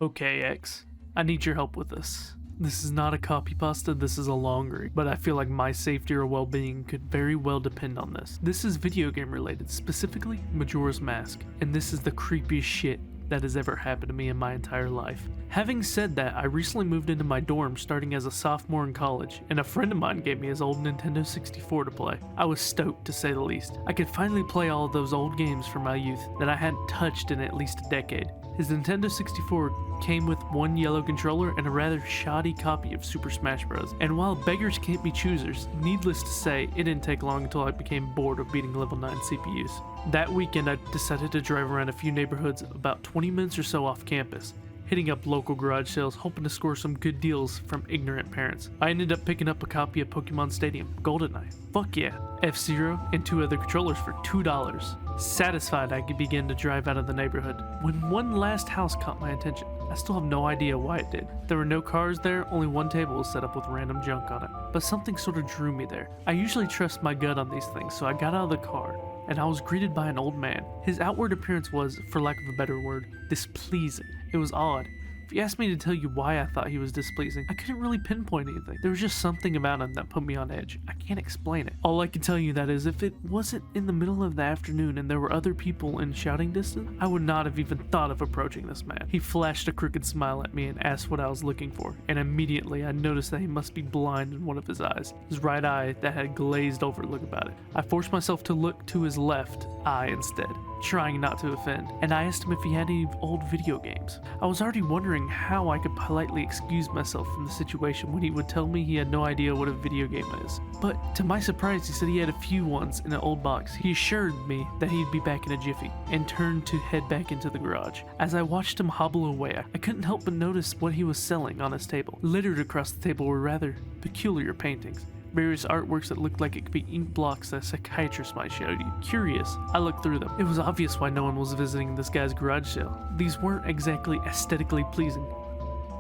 Okay, X, I need your help with this. This is not a CreepyPasta, this is a long read, but I feel like my safety or well-being could very well depend on this. This is video game related, specifically Majora's Mask, and this is the creepiest shit that has ever happened to me in my entire life. Having said that, I recently moved into my dorm starting as a sophomore in college, and a friend of mine gave me his old Nintendo 64 to play. I was stoked, to say the least. I could finally play all of those old games from my youth that I hadn't touched in at least a decade. His Nintendo 64 came with one yellow controller and a rather shoddy copy of Super Smash Bros. And while beggars can't be choosers, needless to say, it didn't take long until I became bored of beating level 9 CPUs. That weekend I decided to drive around a few neighborhoods about 20 minutes or so off campus, hitting up local garage sales hoping to score some good deals from ignorant parents. I ended up picking up a copy of Pokemon Stadium, GoldenEye, fuck yeah, F-Zero, and 2 other controllers for $2. Satisfied, I began to drive out of the neighborhood, when one last house caught my attention. I still have no idea why it did. There were no cars there, only one table was set up with random junk on it. But something sort of drew me there. I usually trust my gut on these things, so I got out of the car, and I was greeted by an old man. His outward appearance was, for lack of a better word, displeasing. It was odd. If you asked me to tell you why I thought he was displeasing, I couldn't really pinpoint anything. There was just something about him that put me on edge. I can't explain it. All I can tell you that is if it wasn't in the middle of the afternoon and there were other people in shouting distance, I would not have even thought of approaching this man. He flashed a crooked smile at me and asked what I was looking for, and immediately I noticed that he must be blind in one of his eyes. His right eye that had glazed over look about it. I forced myself to look to his left eye instead, trying not to offend, and I asked him if he had any old video games. I was already wondering how I could politely excuse myself from the situation when he would tell me he had no idea what a video game is. But to my surprise, he said he had a few ones in an old box. He assured me that he'd be back in a jiffy, and turned to head back into the garage. As I watched him hobble away, I couldn't help but notice what he was selling on his table. Littered across the table were rather peculiar paintings. Various artworks that looked like it could be ink blocks that a psychiatrist might show you. Curious, I looked through them. It was obvious why no one was visiting this guy's garage sale. These weren't exactly aesthetically pleasing.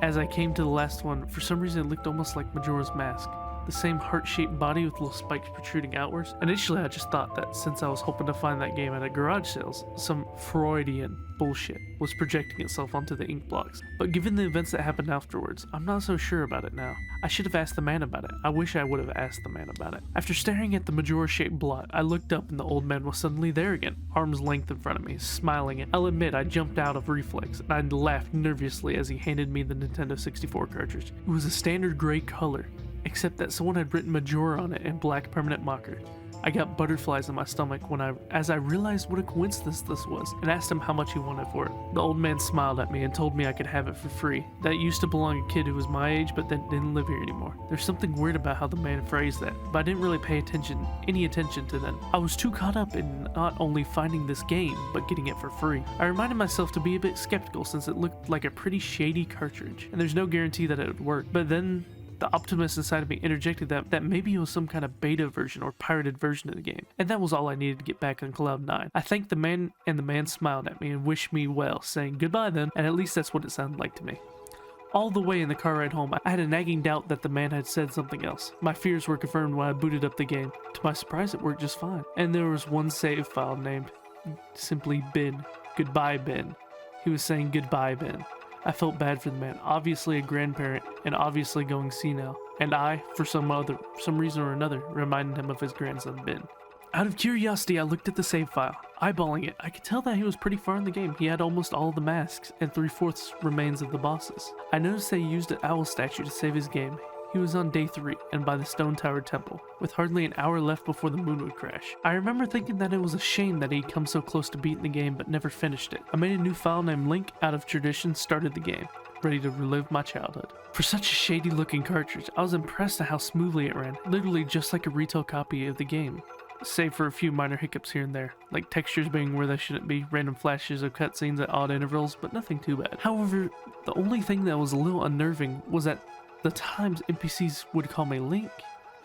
As I came to the last one, for some reason it looked almost like Majora's Mask. The same heart-shaped body with little spikes protruding outwards. Initially I just thought that since I was hoping to find that game at a garage sales, some Freudian bullshit was projecting itself onto the ink blocks. But given the events that happened afterwards, I'm not so sure about it now. I should have asked the man about it. I wish I would have asked the man about it. After staring at the Majora-shaped blot, I looked up and the old man was suddenly there again, arm's length in front of me, smiling. I'll admit I jumped out of reflex and I laughed nervously as he handed me the Nintendo 64 cartridge. It was a standard gray color, except that someone had written Majora on it in black permanent marker. I got butterflies in my stomach as I realized what a coincidence this was, and asked him how much he wanted for it. The old man smiled at me and told me I could have it for free. That used to belong to a kid who was my age but then didn't live here anymore. There's something weird about how the man phrased that, but I didn't really pay any attention to them. I was too caught up in not only finding this game, but getting it for free. I reminded myself to be a bit skeptical since it looked like a pretty shady cartridge, and there's no guarantee that it would work. But then the optimist inside of me interjected that maybe it was some kind of beta version or pirated version of the game, and that was all I needed to get back on Cloud 9. I thanked the man, and the man smiled at me and wished me well, saying goodbye then, and at least that's what it sounded like to me. All the way in the car ride home, I had a nagging doubt that the man had said something else. My fears were confirmed when I booted up the game. To my surprise, it worked just fine, and there was one save file named simply Ben. Goodbye, Ben. He was saying goodbye, Ben. I felt bad for the man, obviously a grandparent and obviously going senile, and I, for some reason or another, reminded him of his grandson Ben. Out of curiosity, I looked at the save file. Eyeballing it, I could tell that he was pretty far in the game. He had almost all the masks and 3/4 remains of the bosses. I noticed that he used an owl statue to save his game. He was on day 3 and by the Stone Tower Temple, with hardly an hour left before the moon would crash. I remember thinking that it was a shame that he'd come so close to beating the game but never finished it. I made a new file named Link out of tradition, started the game, ready to relive my childhood. For such a shady looking cartridge, I was impressed at how smoothly it ran, literally just like a retail copy of the game. Save for a few minor hiccups here and there, like textures being where they shouldn't be, random flashes of cutscenes at odd intervals, but nothing too bad. However, the only thing that was a little unnerving was that the times NPCs would call me Link,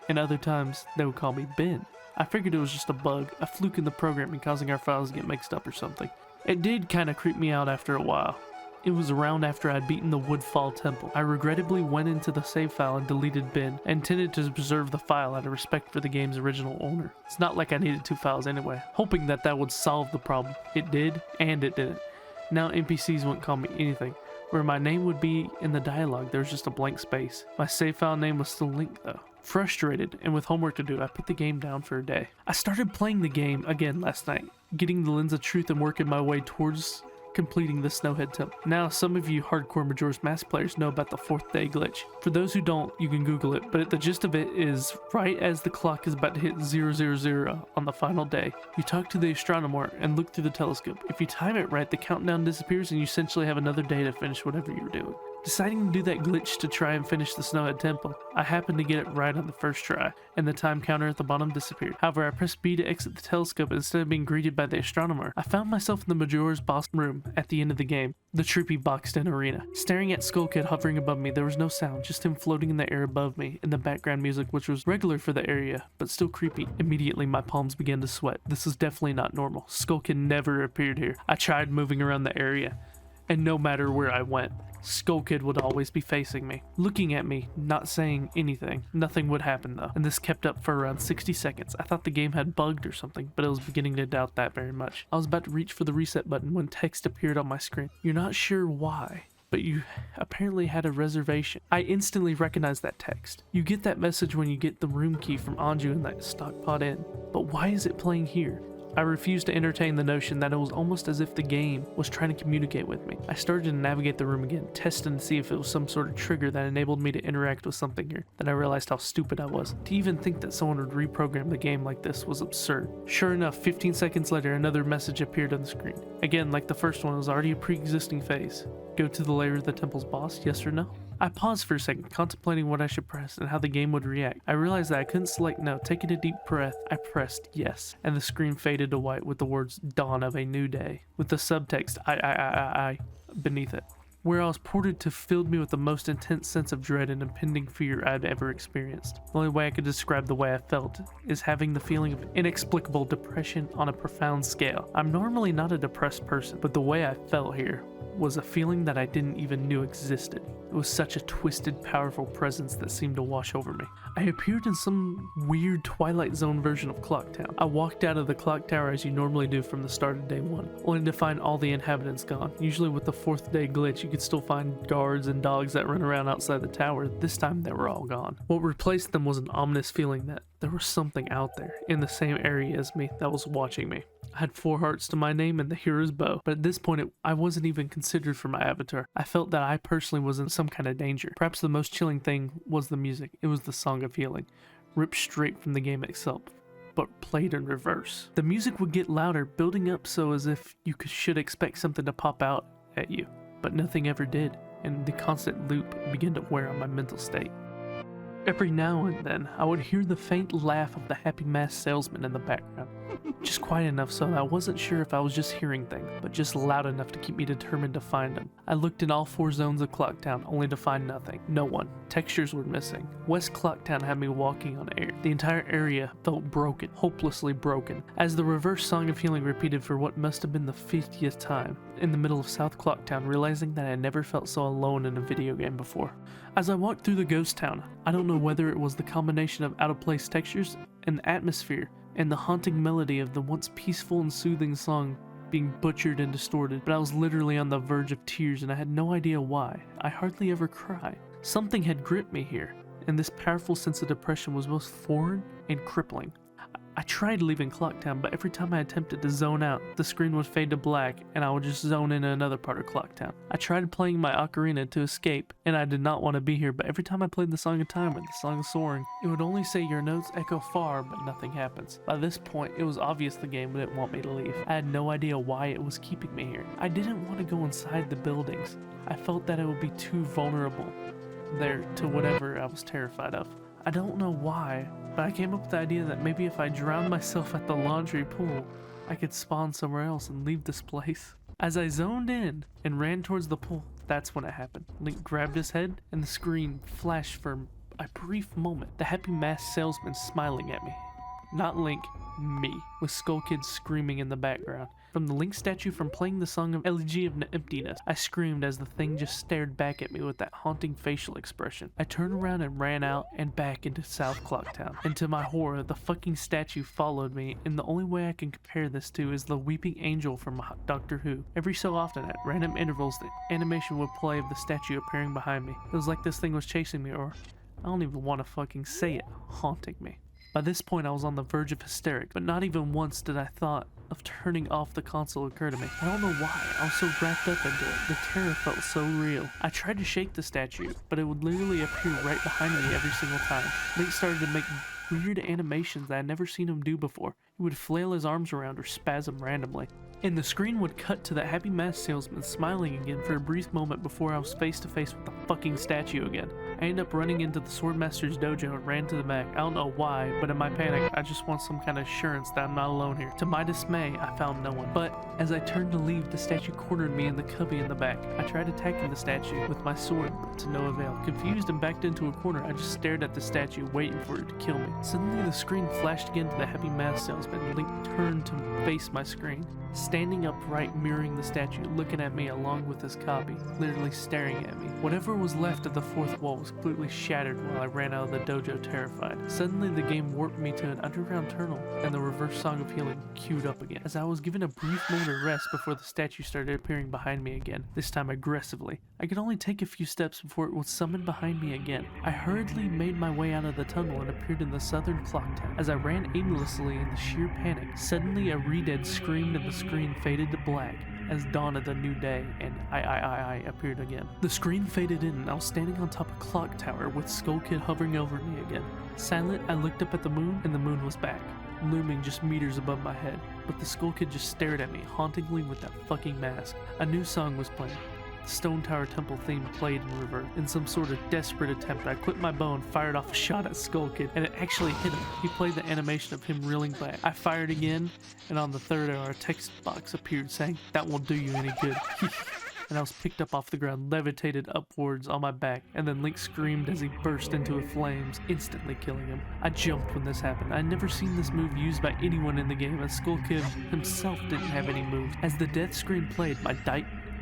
and other times they would call me Ben. I figured it was just a bug, a fluke in the programming causing our files to get mixed up or something. It did kinda creep me out after a while. It was around after I'd beaten the Woodfall Temple. I regrettably went into the save file and deleted Ben, and intended to preserve the file out of respect for the game's original owner. It's not like I needed 2 files anyway, hoping that would solve the problem. It did, and it didn't. Now NPCs wouldn't call me anything. Where my name would be in the dialogue, there was just a blank space. My save file name was still Link though. Frustrated and with homework to do, I put the game down for a day. I started playing the game again last night, getting the lens of truth and working my way towards completing the Snowhead Temple. Now, some of you hardcore Majora's Mask players know about the 4th day glitch. For those who don't, you can Google it, but the gist of it is right as the clock is about to hit 000 on the final day, you talk to the astronomer and look through the telescope. If you time it right, the countdown disappears and you essentially have another day to finish whatever you're doing. Deciding to do that glitch to try and finish the Snowhead Temple, I happened to get it right on the first try, and the time counter at the bottom disappeared. However, I pressed B to exit the telescope, and instead of being greeted by the astronomer, I found myself in the Majora's boss room at the end of the game, the Troopy boxed-in arena. Staring at Skull Kid hovering above me, there was no sound, just him floating in the air above me, and the background music, which was regular for the area, but still creepy. Immediately, my palms began to sweat. This is definitely not normal. Skull Kid never appeared here. I tried moving around the area, and no matter where I went, Skull Kid would always be facing me, looking at me, not saying anything. Nothing would happen though, and this kept up for around 60 seconds. I thought the game had bugged or something, but I was beginning to doubt that very much. I was about to reach for the reset button when text appeared on my screen. You're not sure why, but you apparently had a reservation. I instantly recognized that text. You get that message when you get the room key from Anju in that stockpot inn, but why is it playing here? I refused to entertain the notion that it was almost as if the game was trying to communicate with me. I started to navigate the room again, testing to see if it was some sort of trigger that enabled me to interact with something here. Then I realized how stupid I was. To even think that someone would reprogram the game like this was absurd. Sure enough, 15 seconds later, another message appeared on the screen. Again, like the first one, it was already a pre-existing phase. Go to the lair of the temple's boss, yes or no? I paused for a second, contemplating what I should press and how the game would react. I realized that I couldn't select no. Taking a deep breath, I pressed yes, and the screen faded to white with the words "Dawn of a New Day," with the subtext I beneath it. Where I was ported to filled me with the most intense sense of dread and impending fear I'd ever experienced. The only way I could describe the way I felt is having the feeling of inexplicable depression on a profound scale. I'm normally not a depressed person, but the way I felt here was a feeling that I didn't even knew existed. It was such a twisted, powerful presence that seemed to wash over me. I appeared in some weird Twilight Zone version of Clock Town. I walked out of the clock tower as you normally do from the start of day one, only to find all the inhabitants gone. Usually with the 4th day glitch, you could still find guards and dogs that run around outside the tower. This time they were all gone. What replaced them was an ominous feeling that there was something out there in the same area as me that was watching me. I had 4 hearts to my name and the hero's bow, but at this point I wasn't even considered for my avatar. I felt that I personally was in some kind of danger. Perhaps the most chilling thing was the music. It was the Song of Healing, ripped straight from the game itself, but played in reverse. The music would get louder, building up so as if you should expect something to pop out at you, but nothing ever did, and the constant loop began to wear on my mental state. Every now and then, I would hear the faint laugh of the happy masked salesman in the background. Just quiet enough so that I wasn't sure if I was just hearing things, but just loud enough to keep me determined to find them. I looked in all 4 zones of Clocktown, only to find nothing. No one. Textures were missing. West Clocktown had me walking on air. The entire area felt broken, hopelessly broken. As the reverse Song of Healing repeated for what must have been the 50th time, in the middle of South Clocktown, realizing that I had never felt so alone in a video game before. As I walked through the ghost town, I don't know whether it was the combination of out-of-place textures and atmosphere and the haunting melody of the once peaceful and soothing song being butchered and distorted, but I was literally on the verge of tears and I had no idea why. I hardly ever cry. Something had gripped me here, and this powerful sense of depression was both foreign and crippling. I tried leaving Clocktown, but every time I attempted to zone out, the screen would fade to black and I would just zone into another part of Clocktown. I tried playing my ocarina to escape, and I did not want to be here, but every time I played the Song of Time or the Song of Soaring, it would only say your notes echo far, but nothing happens. By this point, it was obvious the game didn't want me to leave. I had no idea why it was keeping me here. I didn't want to go inside the buildings. I felt that it would be too vulnerable there to whatever I was terrified of. I don't know why, but I came up with the idea that maybe if I drowned myself at the laundry pool, I could spawn somewhere else and leave this place. As I zoned in and ran towards the pool, that's when it happened. Link grabbed his head and the screen flashed for a brief moment. The happy masked salesman smiling at me. Not Link, me, with Skull Kid screaming in the background. From the Link statue from playing the song of Elegy of Emptiness, I screamed as the thing just stared back at me with that haunting facial expression. I turned around and ran out and back into South Clocktown. And to my horror, the fucking statue followed me, and the only way I can compare this to is the weeping angel from Doctor Who. Every so often, at random intervals, the animation would play of the statue appearing behind me. It was like this thing was chasing me, or I don't even want to fucking say it, haunting me. By this point, I was on the verge of hysterics, but not even once did I thought of turning off the console occur to me. I don't know why, I was so wrapped up into it. The terror felt so real. I tried to shake the statue, but it would literally appear right behind me every single time. Link started to make weird animations that I'd never seen him do before. He would flail his arms around or spasm randomly. And the screen would cut to that happy mask salesman smiling again for a brief moment before I was face to face with the fucking statue again. I ended up running into the Swordmaster's dojo and ran to the back. I don't know why, but in my panic, I just want some kind of assurance that I'm not alone here. To my dismay, I found no one. But as I turned to leave, the statue cornered me in the cubby in the back. I tried attacking the statue with my sword, but to no avail. Confused and backed into a corner, I just stared at the statue, waiting for it to kill me. Suddenly, the screen flashed again to the happy mask salesman. Link turned to face my screen, standing upright, mirroring the statue, looking at me along with his copy, literally staring at me. Whatever was left of the fourth wall was completely shattered while I ran out of the dojo terrified. Suddenly the game warped me to an underground tunnel, and the reverse song of healing queued up again, as I was given a brief moment of rest before the statue started appearing behind me again, this time aggressively. I could only take a few steps before it was summoned behind me again. I hurriedly made my way out of the tunnel and appeared in the southern clock tower. As I ran aimlessly in the sheer panic, suddenly a Redead screamed and the screen faded to black as dawn of the new day, and I appeared again. The screen faded in and I was standing on top of Clock Tower with Skull Kid hovering over me again. Silent, I looked up at the moon, and the moon was back, looming just meters above my head. But the Skull Kid just stared at me hauntingly with that fucking mask. A new song was playing. The Stone Tower Temple theme played in reverse. In some sort of desperate attempt, I clipped my bow and fired off a shot at Skull Kid, and it actually hit him. He played the animation of him reeling back. I fired again, and on the third arrow, a text box appeared saying, "That won't do you any good." And I was picked up off the ground, levitated upwards on my back, and then Link screamed as he burst into flames, instantly killing him. I jumped when this happened. I'd never seen this move used by anyone in the game, as Skull Kid himself didn't have any moves. As the death screen played,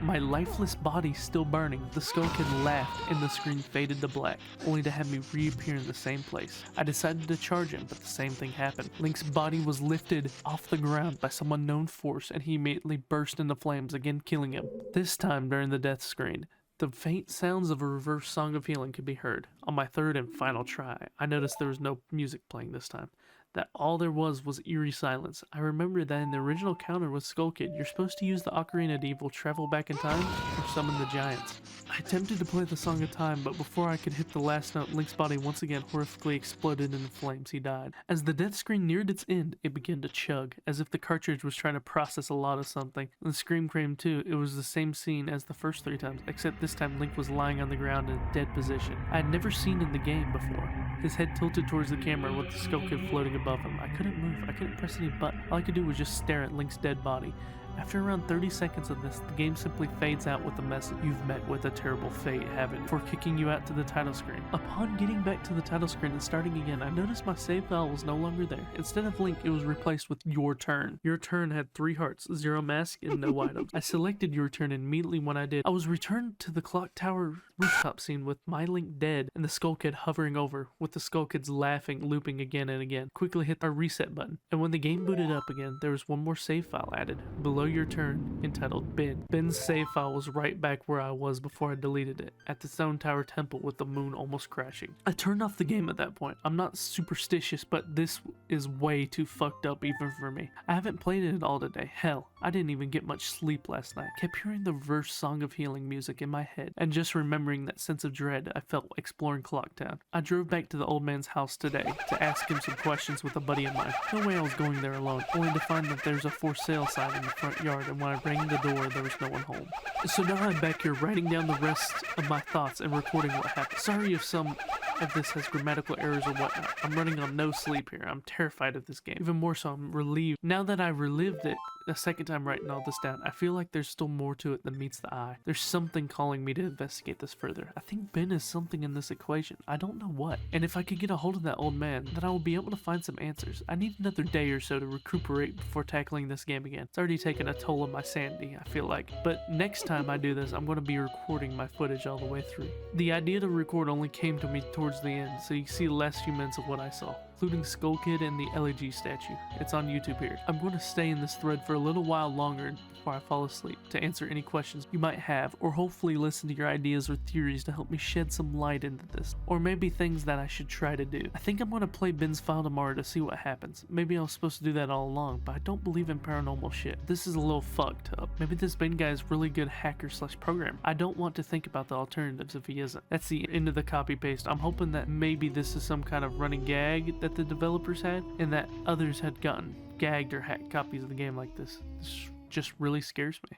my lifeless body still burning, the Skull Kid laughed and the screen faded to black, only to have me reappear in the same place. I decided to charge him, but the same thing happened. Link's body was lifted off the ground by some unknown force, and he immediately burst into flames, again killing him. This time during the death screen, the faint sounds of a reverse song of healing could be heard. On my third and final try, I noticed there was no music playing this time. That all there was eerie silence. I remembered that in the original counter with Skull Kid, you're supposed to use the Ocarina to either travel back in time or summon the giants. I attempted to play the Song of Time, but before I could hit the last note, Link's body once again horrifically exploded into flames. He died. As the death screen neared its end, it began to chug, as if the cartridge was trying to process a lot of something. And the scream came too. It was the same scene as the first 3 times, except this time Link was lying on the ground in a dead position. I had never seen in the game before. His head tilted towards the camera with the Skull Kid floating above him. I couldn't move, I couldn't press any button. All I could do was just stare at Link's dead body. After around 30 seconds of this, the game simply fades out with the message, "You've met with a terrible fate, haven't you?" for kicking you out to the title screen. Upon getting back to the title screen and starting again, I noticed my save file was no longer there. Instead of Link, it was replaced with "Your Turn." Your Turn had 3 hearts, 0 mask, and no items. I selected Your Turn, and immediately when I did, I was returned to the Clock Tower rooftop scene with my Link dead and the Skull Kid hovering over, with the Skull Kids laughing, looping again and again. Quickly hit our reset button, and when the game booted up again, there was one more save file added, below Your Turn, entitled Ben. Ben's save file was right back where I was before I deleted it, at the Stone Tower Temple with the moon almost crashing. I turned off the game at that point. I'm not superstitious, but this is way too fucked up even for me. I haven't played it all today. Hell, I didn't even get much sleep last night. Kept hearing the reverse Song of Healing music in my head, and just remembering that sense of dread I felt exploring Clocktown. I drove back to the old man's house today to ask him some questions with a buddy of mine. No way I was going there alone, only to find that there's a for sale sign in the front yard, and when I rang the door, there was no one home. So now I'm back here writing down the rest of my thoughts and recording what happened. Sorry if some of this has grammatical errors or whatnot. I'm running on no sleep here. I'm terrified of this game. Even more so, I'm relieved. Now that I relived it a second time writing all this down, I feel like there's still more to it than meets the eye. There's something calling me to investigate this further. I think Ben is something in this equation. I don't know what. And if I could get a hold of that old man, then I will be able to find some answers. I need another day or so to recuperate before tackling this game again. It's already taken a toll on my sanity, I feel like. But next time I do this, I'm going to be recording my footage all the way through. The idea to record only came to me towards the end, so you see the last few minutes of what I saw, including Skull Kid and the LAG statue. It's on YouTube here. I'm going to stay in this thread for a little while longer before I fall asleep to answer any questions you might have, or hopefully listen to your ideas or theories to help me shed some light into this, or maybe things that I should try to do. I think I'm going to play Ben's file tomorrow to see what happens. Maybe I was supposed to do that all along, but I don't believe in paranormal shit. This is a little fucked up. Maybe this Ben guy is really good hacker/programmer. I don't want to think about the alternatives if he isn't. That's the end of the copy paste. I'm hoping that maybe this is some kind of running gag that the developers had, and that others had gotten gagged or hacked copies of the game like this. This just really scares me.